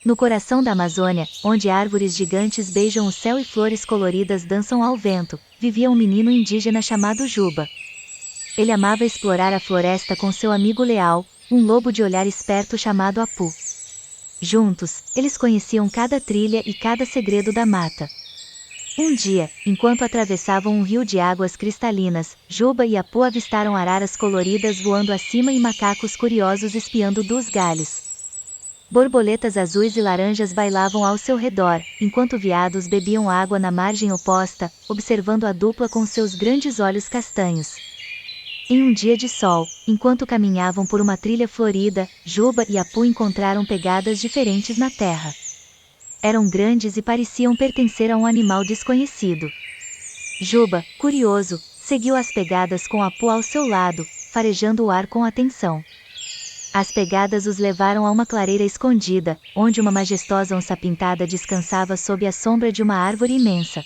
No coração da Amazônia, onde árvores gigantes beijam o céu e flores coloridas dançam ao vento, vivia um menino indígena chamado Juba. Ele amava explorar a floresta com seu amigo leal, um lobo de olhar esperto chamado Apu. Juntos, eles conheciam cada trilha e cada segredo da mata. Um dia, enquanto atravessavam um rio de águas cristalinas, Juba e Apu avistaram araras coloridas voando acima e macacos curiosos espiando dos galhos. Borboletas azuis e laranjas bailavam ao seu redor, enquanto veados bebiam água na margem oposta, observando a dupla com seus grandes olhos castanhos. Em um dia de sol, enquanto caminhavam por uma trilha florida, Juba e Apu encontraram pegadas diferentes na terra. Eram grandes e pareciam pertencer a um animal desconhecido. Juba, curioso, seguiu as pegadas com Apu ao seu lado, farejando o ar com atenção. As pegadas os levaram a uma clareira escondida, onde uma majestosa onça pintada descansava sob a sombra de uma árvore imensa.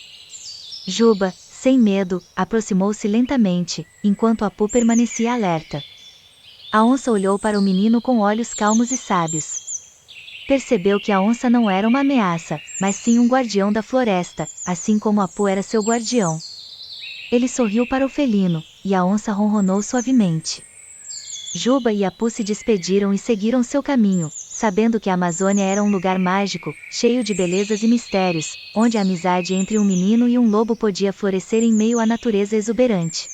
Juba, sem medo, aproximou-se lentamente, enquanto Apu permanecia alerta. A onça olhou para o menino com olhos calmos e sábios. Percebeu que a onça não era uma ameaça, mas sim um guardião da floresta, assim como Apu era seu guardião. Ele sorriu para o felino, e a onça ronronou suavemente. Juba e Apu se despediram e seguiram seu caminho, sabendo que a Amazônia era um lugar mágico, cheio de belezas e mistérios, onde a amizade entre um menino e um lobo podia florescer em meio à natureza exuberante.